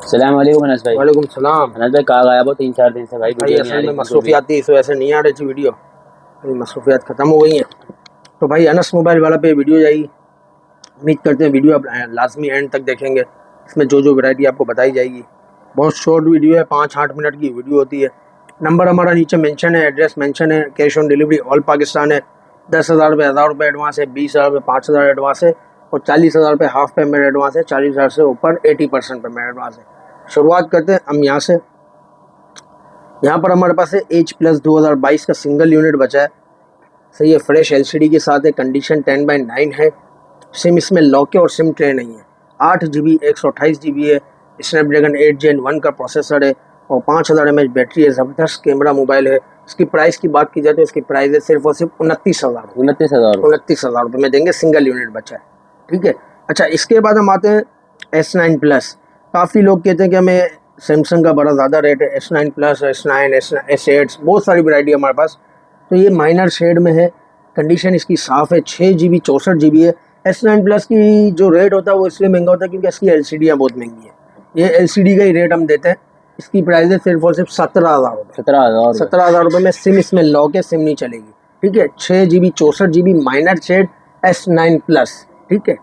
सलाम वालेकुम अनस भाई। वालेकुम सलाम। अनस भाई कहाँ गायब हो 3-4 दिन से भाई? भाई वीडियो नहीं आ असल में रही बिल्कुल भी। मसरूफियात थी, इस वजह से नहीं आ रही थी वीडियो। भाई मसरूफियात ख़त्म हो गई हैं तो भाई अनस मोबाइल वाला पे वीडियो जाएगी। उम्मीद करते हैं वीडियो आप लाजमी एंड तक देखेंगे। इसमें जो जो वैरायटी आपको बताई जाएगी। बहुत शॉर्ट वीडियो है, 5-8 मिनट की वीडियो होती है। नंबर हमारा नीचे मेंशन है, एड्रेस मेंशन है, cash on delivery all Pakistan है। 10,000 रुपये, 1,000 रुपये एडवांस है, 20,000 रुपये 5,000 एडवांस है और 40,000 रुपये हाफ पेमेंट एडवांस है। 40,000 से ऊपर 80% पेमेंट एडवांस है। शुरुआत करते हैं हम यहाँ से। यहाँ पर हमारे पास है H+ 2022 का सिंगल यूनिट बचा है। सही है, फ्रेश LCD के साथ है, कंडीशन 10/9 है। सिम इसमें लॉक है और सिम ट्रे नहीं है। 8 GB 128 GB है। स्नैपड्रैगन 8 Gen 1 का प्रोसेसर है और 5000 mAh बैटरी है। ज़बरदस्त कैमरा मोबाइल है। इसकी प्राइस की बात की जाए तो इसकी प्राइस है सिर्फ और सिर्फ 29,000। 29,000 रुपये में देंगे, सिंगल यूनिट बचा है। ठीक है, अच्छा इसके बाद हम आते हैं S9 Plus। काफ़ी लोग कहते हैं कि हमें सैमसंग का बड़ा ज़्यादा रेट है। S9 Plus, S9, S8 बहुत सारी वैरायटी है हमारे पास। तो ये माइनर शेड में है, कंडीशन इसकी साफ़ है। 6 GB 64 GB है। S9 Plus की जो रेट होता है वो इसलिए महंगा होता है क्योंकि इसकी LCDयाँ बहुत महंगी है। ये LCD का ही रेट हम देते हैं। इसकी प्राइस है सिर्फ और सिर्फ 17,000 रुपये। 17,000 रुपये में सिम इसमें लॉक है, सिम नहीं चलेगी। ठीक है, 6 GB 64 GB minor shade S9 Plus। ठीक है,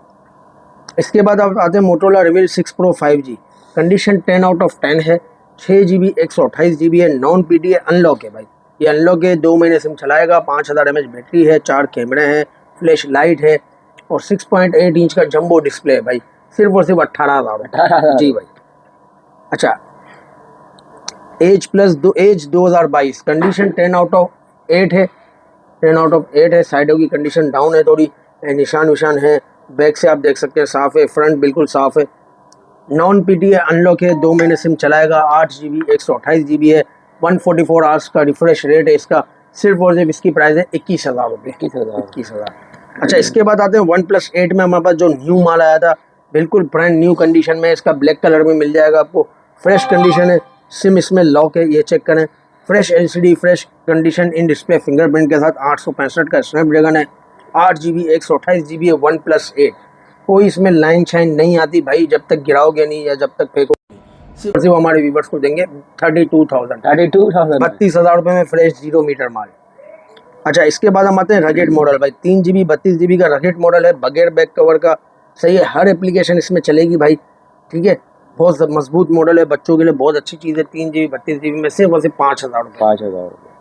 इसके बाद आप आते हैं Motorola reveal 6 Pro 5G। Condition 10/10 है। 6 GB 128 GB है। नॉन PD है, अनलॉक है भाई। ये अनलॉक है, 2 महीने सिम चलाएगा। 5000 mAh बैटरी है, 4 कैमरे हैं, फ्लैश लाइट है और 6.8 इंच का जंबो डिस्प्ले है भाई। सिर्फ और सिर्फ 18,000 जी भाई। अच्छा, H 2022 कंडीशन 10/8 है। 10/8 है। साइडों की कंडीशन डाउन है, थोड़ी निशान विशान है। बैक से आप देख सकते हैं साफ़ है, फ्रंट बिल्कुल साफ़ है। नॉन PD है, अनलॉक है, 2 महीने सिम चलाएगा। 8 GB 128 GB है। 144 आवर्स का रिफ्रेश रेट है इसका। सिर्फ और सिर्फ इसकी प्राइस है 21,000 रुपये। 21,000। अच्छा, इसके बाद आते हैं OnePlus 8 में हमारे पास जो न्यू माल आया था, बिल्कुल ब्रांड न्यू कंडीशन में। इसका ब्लैक कलर में मिल जाएगा आपको। फ्रेश कंडीशन है, सिम इसमें लॉक है, ये चेक करें। Fresh LCD, fresh condition, in display fingerprint के साथ। 865 का स्नैपड्रैगन है। 8 GB 128 GB है। OnePlus 8 कोई इसमें लाइन शाइन नहीं आती भाई, जब तक गिराओगे नहीं या जब तक फेंकोगे। सिर्फ हमारे व्यूवर्स को देंगे 32,000। 32,000 रुपये में फ्रेश 0 मीटर माल। अच्छा, इसके बाद हम आते हैं रगेट मॉडल भाई। 3 GB 32 GB का रगेट मॉडल है, बगैर बैक कवर का। सही है, हर एप्लीकेशन इसमें चलेगी भाई। ठीक है, बहुत मजबूत मॉडल है, बच्चों के लिए बहुत अच्छी चीज़ है। 3 GB 32 GB में सिर्फ और सिर्फ 5,000 रुपये। 5,000 रुपये।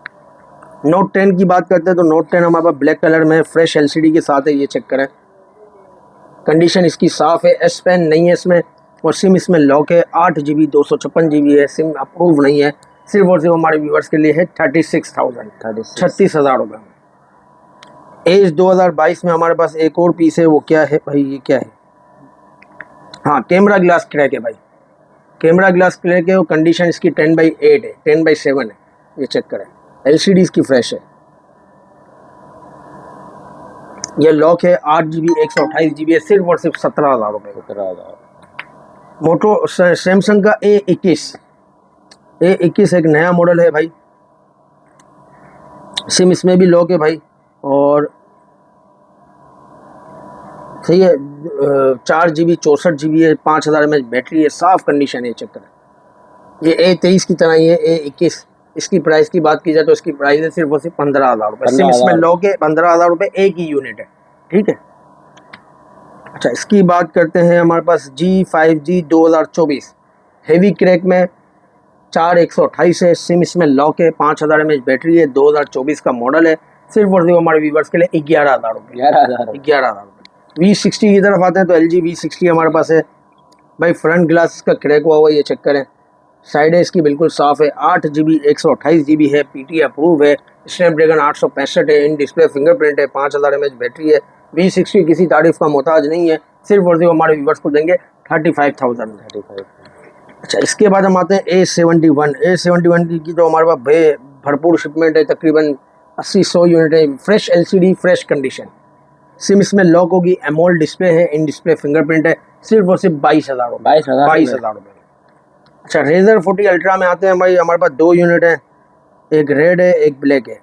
Note 10 की बात करते हैं तो Note 10 हमारे पास ब्लैक कलर में फ्रेश LCD के साथ है, ये चेक करें। कंडीशन इसकी साफ़ है, S Pen नहीं है इसमें और सिम इसमें लॉक है। 8 GB 256 GB है। सिम अप्रूव नहीं है। सिर्फ और सिर्फ हमारे व्यूवर्स के लिए है 36,000, 36,000 रुपये में। H 2022 में हमारे पास एक और पीस है, वो क्या है भाई, ये क्या है? हाँ, कैमरा ग्लास क्रैक है भाई। कैमरा ग्लास क्रैक है और कंडीशन इसकी 10/8 है, 10/7 है, ये चेक करें। LCD इसकी फ्रेश है, ये लॉक है। 8 GB 128 GB है। सिर्फ और सिर्फ 17,000 रुपये। 17,000। मोटो सैमसंग का A21 एक नया मॉडल है भाई। सिम इसमें भी लॉक है भाई और सही है। 4 GB 64 GB है। 5000 mAh बैटरी है, साफ कंडीशन है, चेक करें। ये A23 की तरह ही है। A21 इसकी प्राइस की बात की जाए तो इसकी प्राइस है सिर्फ और सिर्फ 15,000 रुपये। सिम इसमें लॉक है, 15,000 रुपये एक ही यूनिट है। ठीक है, अच्छा इसकी बात करते हैं। हमारे पास G5G 2024 हेवी क्रैक में 4128 है। सिम इसमें लॉक है। 5000 mAh बैटरी है। 2024 का मॉडल है। सिर्फ और सिर्फ हमारे व्यूवर्स के लिए 11,000 रुपये। 11,000 रुपये। V60 की तरफ आते हैं तो LG V60 हमारे पास है भाई। फ्रंट ग्लास का क्रैक हुआ ये चेक करें। साइड है इसकी बिल्कुल साफ़ है। 8 GB 128 GB है। PT अप्रूव है। स्नैपड्रैगन 865 है। इन डिस्प्ले फिंगरप्रिंट है। 5000 mAh बैटरी है। V60 किसी तारीफ का मोहताज नहीं है। सिर्फ और सिर्फ हमारे व्यूवर्स को देंगे 35,000। अच्छा, इसके बाद हम आते हैं A71। A71 की तो हमारे पास भरपूर शिपमेंट है, तकरीबन 80-100 यूनिट है। Fresh LCD, fresh condition. SIM इसमें लॉक होगी। एमोल्ड डिस्प्ले है। इन डिस्प्ले फिंगरप्रिंट है। सिर्फ और सिर्फ 22,000 रुपये। 22,000 रुपये। अच्छा, रेजर 40 अल्ट्रा में आते हैं भाई। हमारे पास 2 यूनिट हैं, एक रेड है, एक ब्लैक है।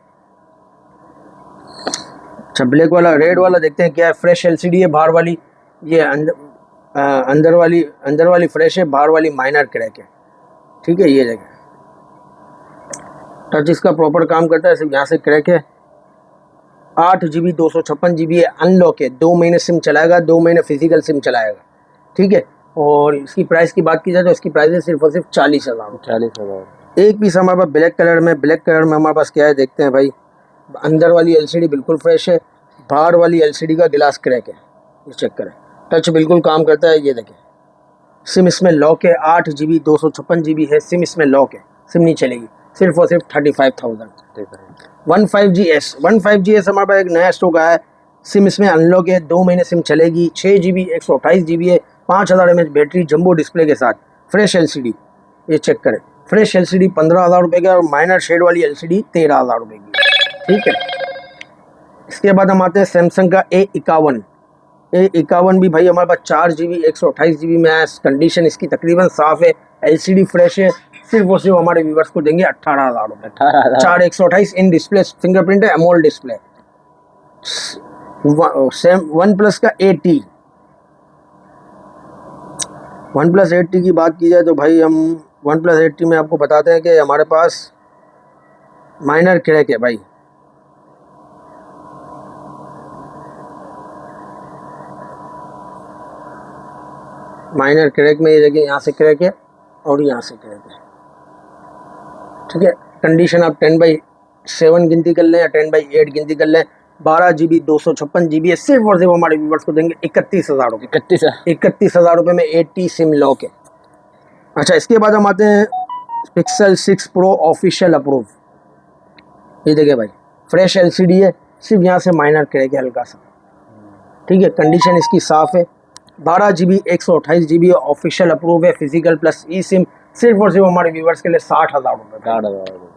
अच्छा, ब्लैक वाला, रेड वाला देखते हैं क्या है। फ्रेश LCD है बाहर वाली, ये अंदर वाली फ्रेश है, बाहर वाली माइनर क्रैक है। ठीक है, ये जगह टच इसका प्रॉपर काम करता है, सिर्फ यहाँ से क्रैक है। 8 GB 256 GB है, अनलॉक है, 2 महीने सिम चलाएगा, 2 महीने फिजिकल सिम चलाएगा। ठीक है, और इसकी प्राइस की बात की जाए तो इसकी प्राइस है सिर्फ और सिर्फ 40,000। 40,000। एक पीस हमारे पास ब्लैक कलर में, ब्लैक कलर में हमारे पास क्या है देखते हैं भाई। अंदर वाली LCD बिल्कुल फ्रेश है, बाहर वाली LCD का गिलास क्रैक है, ये चेक करें। टच बिल्कुल काम करता है, ये देखें। सिम इसमें लॉक है, 8 GB 256 GB है, सिम इसमें लॉक है, सिम नहीं चलेगी, सिर्फ और सिर्फ 35,000। 15GS हमारे पास एक नया स्टॉक आया है, सिम इसमें अनलॉक है, 2 महीने सिम चलेगी, 6 GB 128 GB है, 5000 mAh बैटरी, जंबो डिस्प्ले के साथ, फ्रेश LCD, ये चेक करें। फ्रेश LCD 15,000 रुपये का, और माइनर शेड वाली LCD 13,000 रुपये की। ठीक है, इसके बाद हम आते हैं सैमसंग का A51 भी भाई हमारे पास 4 GB 128 GB में है। कंडीशन इसकी तकरीबन साफ़ है, LCD फ्रेश है, सिर्फ और सिर्फ हमारे व्यूवर्स को देंगे 18,000 रुपये। 4 128 इन डिस्प्ले, फिंगरप्रिंट है, एमोल्ड डिस्प्ले। वन प्लस का 80, वन प्लस 80 की बात की जाए तो भाई हम वन प्लस 80 में आपको बताते हैं कि हमारे पास माइनर क्रैक है भाई। माइनर क्रैक में ये देखिए, यहाँ से क्रैक है और यहाँ से क्रैक है। ठीक है, कंडीशन आप 10/7 गिनती कर लें या 10/8 गिनती कर लें। 12 GB 256 GB है, सिर्फ और सिर्फ हमारे व्यूवर्स को देंगे 31,000 रुपये। 31,000 रुपये में 80 सिम लॉक है। अच्छा, इसके बाद हम आते हैं Pixel 6 Pro ऑफिशियल अप्रूव। ये देखिए भाई, फ्रेश LCD है, सिर्फ यहाँ से माइनर क्रैक है हल्का सा। ठीक है, कंडीशन इसकी साफ़ है। 12 GB 128 GB ऑफिशियल अप्रूव है, फिजिकल प्लस ई सिम, सिर्फ और सिर्फ हमारे व्यूवर्स के लिए 60,000 रुपये। 60,000।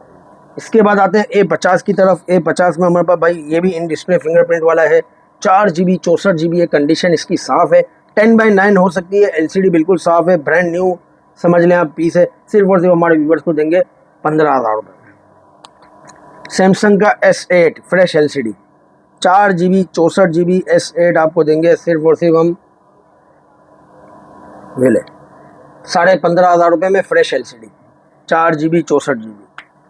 इसके बाद आते हैं A50 की तरफ। A50 में हमारे पास भाई ये भी इन डिस्प्ले फिंगरप्रिंट वाला है, 4 GB 64 GB है, कंडीशन इसकी साफ़ है, 10/9 हो सकती है, LCD बिल्कुल साफ़ है, ब्रांड न्यू समझ लें आप पीस है, सिर्फ और सिर्फ हमारे व्यूवर्स को देंगे 15,000 रुपये। सैमसंग का S8 fresh LCD 4 GB 64 GB S8 आपको देंगे सिर्फ और सिर्फ हम मिले 15,500 रुपये में, फ्रेश LCD 4 GB 64 GB।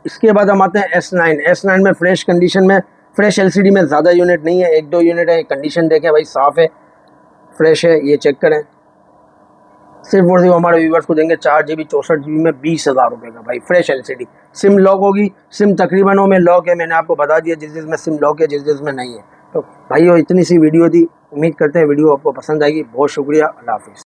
इसके बाद हम आते हैं S9 में फ्रेश कंडीशन में, फ्रेश LCD में ज़्यादा यूनिट नहीं है, 1-2 यूनिट है। कंडीशन देखें भाई, साफ़ है, फ्रेश है, ये चेक करें। सिर्फ और सिर्फ हमारे व्यूवर्स को देंगे 4 GB 64 GB में 20,000 रुपये का भाई, फ्रेश LCD। सिम लॉक होगी, सिम तकरीबन में लॉक है, मैंने आपको बता दिया जिस जिसमें सिम लॉक है, जिस जिसमें नहीं है। तो भाइयों, इतनी सी वीडियो थी, उम्मीद करते हैं वीडियो आपको पसंद आएगी। बहुत शुक्रिया, अल्लाह हाफिज़।